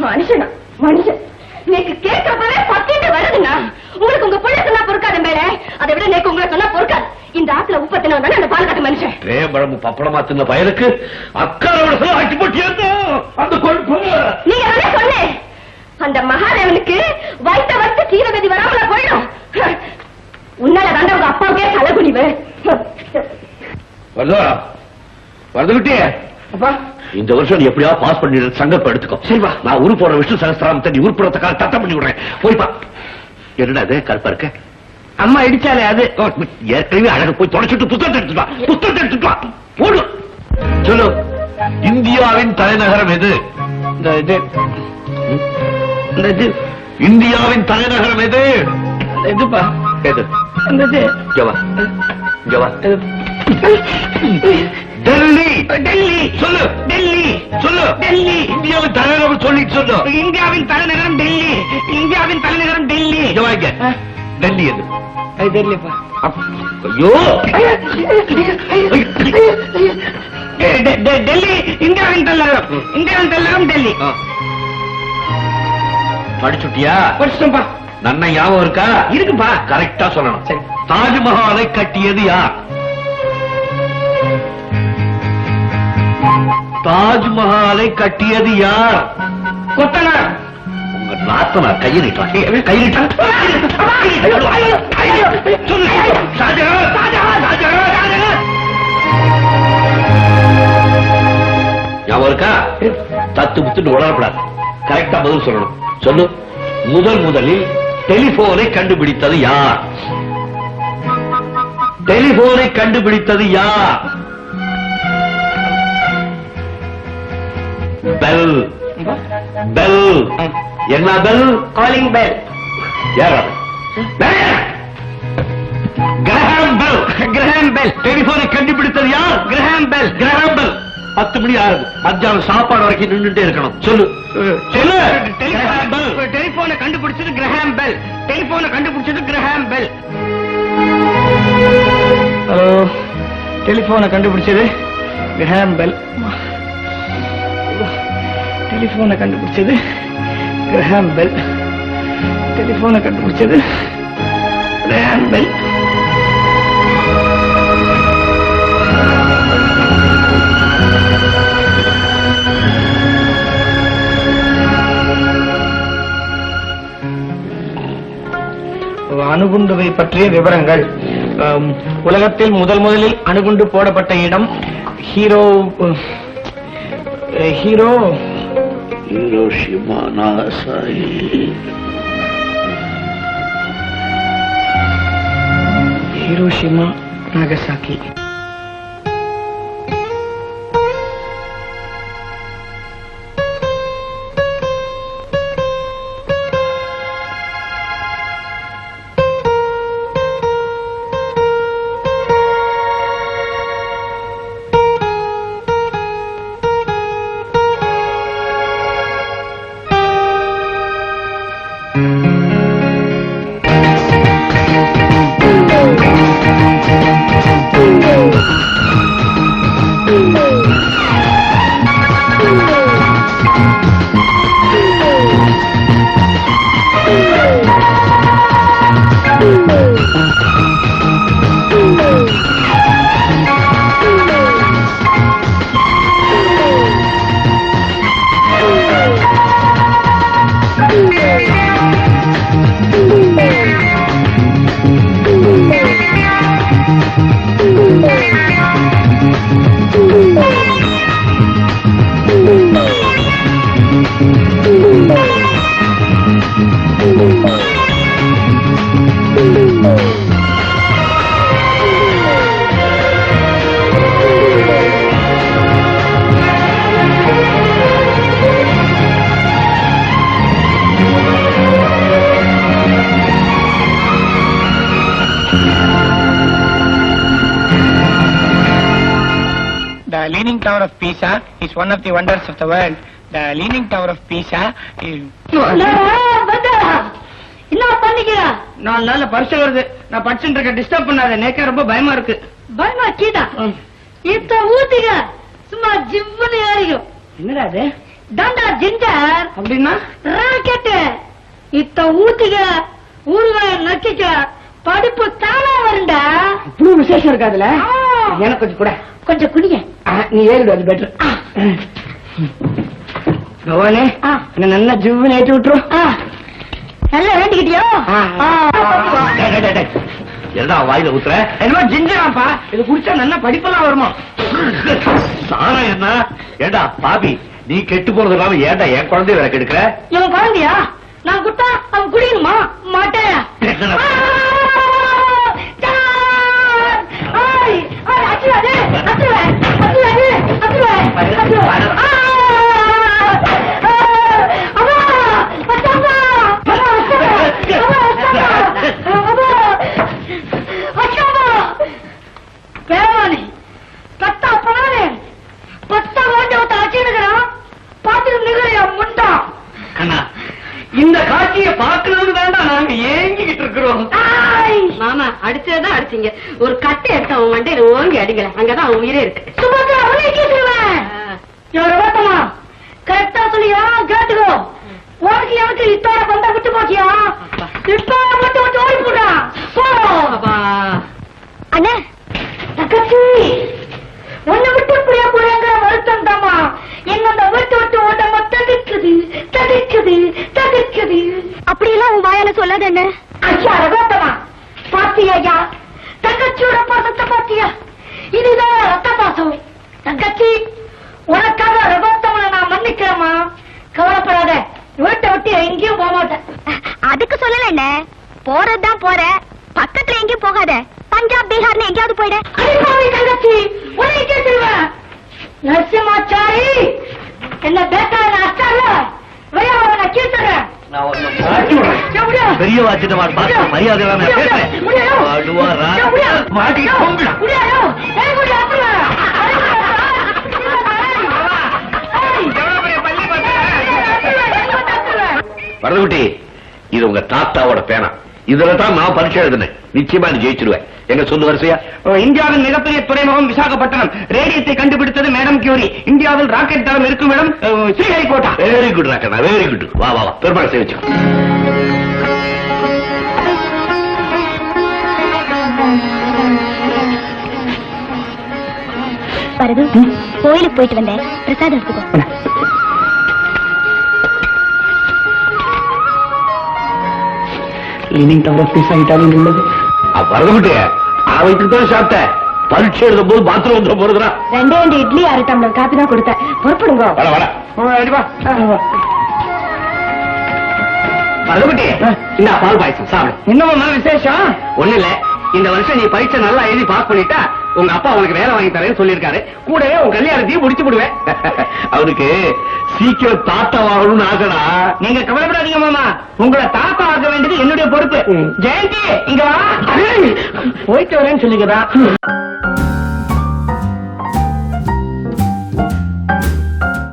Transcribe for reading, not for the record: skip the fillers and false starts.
மனுஷனா மனுஷன் நேக்கு கேட்கப்பவே பத்திட்டு வருதுண்ணா. உங்களுக்கு உங்க புள்ள சொன்னா பொறுக்காத மேல, அதை விட நேக்கு உங்களை சொன்னா பொறுக்காது. இந்த ஆத்துல உப்பத்தின தானே அந்த பால் காட்டு மனுஷன். பழம்பு பப்பளமா தின்ன பயலுக்கு அக்காரோட ஆக்கி போட்டு அந்த கொழுப்பு. நீங்க தானே சொன்னேன் அந்த மகாதேவனுக்கு வைத்த வச்சு சீரகதி வராமல போயிடும். உன்னால தாண்ட உங்க அப்பாவுக்கே தலைகுனிவு. வரதுகிட்டே இந்த வருஷம் நீ எப்படியா பாஸ் பண்ணி சங்கல்பம் எடுத்துக்கோ. சரிவா, நான் உரு போற விஷ்ணு சகஸ்திராமத்தை நீ உருப்புறத்துக்காக தத்தம் பண்ணி விடுறேன். போய்ப்பா. என்னடா அது கருப்பா இருக்க? அம்மா இடிச்சாலே அது ஏற்கனவே அழகு போய் தொடச்சிட்டு புத்தகத்தை எடுத்துட்டு வா. புத்தகத்தை எடுத்துட்டு வா. போடு. சொல்லு, இந்தியாவின் தலைநகரம் எது? இந்தியாவின் தலைநகரம் எது? எதுப்பா? எது? ஜவா ஜவா டெல்லி. டெல்லி சொல்லு. டெல்லி சொல்லு. டெல்லி இந்தியாவின் தலைநகரம் சொல்லிட்டு சொல்லு. இந்தியாவின் தலைநகரம் டெல்லி. இந்தியாவின் தலைநகரம் டெல்லி. ஜவாங்க. டெல்லி எது? டெல்லிப்பா. ஐயோ டெல்லி இந்தியாவின் தலைநகரம். இந்தியாவின் தலைநகரம் டெல்லி. படிச்சுட்டியா? படிச்சுட்டோம்பா. நன்ன ஞாபகம் இருக்கா? இருக்குப்பா. கரெக்டா சொல்லணும். சரி. தாஜ்மஹாலை கட்டியது யார்? தாஜ்மஹாலை கட்டியது யார்? கொத்தனார். உங்க நாத்தனார். கையை நீட்டான். கை நீட்டான். ஞாபகம் இருக்கா? தத்து முத்துட்டு உளரப்படாது. கரெக்டா பதில் சொல்லணும். சொல்லு. முதலில் டெலிபோனை கண்டுபிடித்தது யார்? டெலிபோனை கண்டுபிடித்தது யார்? பெல். பெல். என்ன பெல்? Calling bell. யார்? Graham Bell. Graham Bell. டெலிபோனை கண்டுபிடித்தது யார்? Graham Bell. Graham Bell. 10 மணி ஆகுது. மத்தியானம் சாப்பாடு வரைக்கும் நின்றுட்டே இருக்கணும். சொல்லு. சொல்லு. டெலிபோனை கண்டுபிடிச்சது கிரஹாம் பெல். டெலிபோனை கண்டுபிடிச்சது கிரஹாம் பெல். ஹலோ, டெலிபோனை கண்டுபிடிச்சது கிரஹாம் பெல். டெலிபோனை கண்டுபிடிச்சது கிரஹாம் பெல். டெலிபோனை கண்டுபிடிச்சது கிரஹாம் பெல். அணுகுண்டுவை பற்றிய விவரங்கள். உலகத்தில் முதலில் அணுகுண்டு போடப்பட்ட இடம் Hiroshima Nagasaki. Hiroshima Nagasaki. The Leaning Tower of Pisa is one of the wonders of the world. The Leaning Tower of Pisa is... என்ன பண்ணிக்கிறா? 4 நாள்ல பரிசு வருது. நான் படிச்சுட்டு இருக்க, டிஸ்டர்ப் பண்ணாத. நேக்கே ரொம்ப பயமா இருக்கு. பயமா கீதா? இத்த ஊத்திக சும்மா ஜிவ்வுன்னு ஏறிக்கும். என்னடா அது? தாண்டா ஜிஞ்சர் அப்படின்னா ராக்கெட்டு இத்த ஊத்திக ஊறுகாய நக்கிக்க படிப்பு தானா வருண்டா. இவ்வளவு விசேஷம் இருக்காதுல. எனக்கு கொஞ்சம் கூட. கொஞ்சம் குடிங்க. நீ ஏறிடு, அது பெட்டர். பவானே நல்லா ஜிவ்னு ஏற்றி விட்டுரும். நல்லா வேண்டிக்கிட்டியோ? என்னடா வாயில ஊத்துற? என்னமோ ஜிஞ்சராப்பா, இது குடிச்சா நல்லா படிப்பெல்லாம் வருமா? சாரம் என்ன? ஏண்டா பாபி, நீ கெட்டு போறது இல்லாம ஏண்டா என் குழந்தைய வேற கெடுக்கிற? இவன் குழந்தையா? நான் குட்டா அவன் குடிக்கணுமா? மாட்டேன். இந்த காட்சியை பார்க்கணும்னு வேண்டாம் நாங்க ஏங்கிக்கிட்டு இருக்கிறோம். மாமா அடிச்சதான் அடிச்சீங்க. ஒரு கட்டை எடுத்து அவன் மண்டையில ஓங்கி அடிக்கல, அங்கதான் அவன் உயிரே இருக்கு. கரெக்டா சொல்லியா? கேட்டுக்கோ. உனக்கு எனக்கு இத்தோட பந்த விட்டு போச்சியா? இத்தோட மட்டும் விட்டு ஓடி போடா. அண்ணே தங்கச்சி, உன்னை விட்டு இப்படியா போறேங்கிற வருத்தம் தாமா என்னோட விட்டு விட்டு ஓட்டமா தடுக்குது தடுக்குது தடுக்குது. அப்படியெல்லாம் உன் வாயால சொல்லாத என்ன? ஐயா ரகோத்தமா, பாத்தியா ஐயா தங்கச்சியோட பாசத்தை பாத்தியா? இதுதான் ரத்த பாசம். தங்கச்சி, உனக்காக ரகோத்தமனை நான் மன்னிக்கிறேமா, கவலைப்படாத. வீட்டை விட்டு எங்கேயும் போக மாட்டேன். அதுக்கு சொல்லல என்ன, போறதுதான் போற, பக்கத்துல எங்கேயும் போகாத. பஞ்சாப் பீகார்னு எங்கேயாவது போயிட. அடிப்பாவி தங்கச்சி, உன்னை கேட்டுருவேன். நரசிம்மாச்சாரி என்ன பேட்டான அச்சால வெளியாவன கீழ்த்துறேன். பெரிய வாச்சிட்டமா பார்த்து மரியாதை இல்லாம பேசுறேன். வரதுகுட்டி, இது உங்க தாத்தாவோட பேனா. இதுல தான் நான் பரீட்சை எழுதினேன். நிச்சயமா நீ ஜெயிச்சிருவேன். எங்க சொல்லு வரிசையா? இந்தியாவின் மிகப்பெரிய துறைமுகம் விசாகப்பட்டினம். ரேடியத்தை கண்டுபிடித்தது மேடம் கியூரி. இந்தியாவில் ராக்கெட் தளம் இருக்கும் இடம் ஸ்ரீஹரிகோட்டா. வெரி குட் ராக்கண்ணா, வெரி குட். வா வா வா, பெருமாள் சேவிச்சு. வரது, கோயிலுக்கு போயிட்டு வந்தேன், பிரசாதம் எடுத்துக்கோ. லீனிங் டவர் ஆஃப் பீஸா இட்டாலியில் உள்ளது. வரதுகுட்டி, அவனுக்கு தான் சாப்பிட்டேன். பரீட்சை எழுதும் போது பாத்ரூம் வந்து போறதுனா 2 இட்லி 6 டம்ளர் காப்பி தான் கொடுத்தேன். பொறுப்படுங்க. வரதுகுட்டி, இந்த பால் பாயசம் சாப்பிடு. இன்னும் விசேஷம் ஒண்ணு இல்ல. இந்த வருஷம் நீ பரீட்சை நல்லா எழுதி பாஸ் பண்ணிட்டா உங்க அப்பா உனக்கு வேலை வாங்கி தரேன்னு சொல்லியிருக்காரு. கூடவே உங்க கல்யாணத்தையும் முடிச்சு விடுவேன். அவனுக்கு சீக்கிரம் தாத்தா வாங்கணும்னு ஆசைடா. நீங்க கவலைப்படாதீங்க மாமா, உங்களை தாத்தா ஆக வேண்டியது என்னுடைய பொறுப்பு. ஜெயந்தி இங்க வா. போயிட்டு வரேன்னு சொல்லிக்கிறா.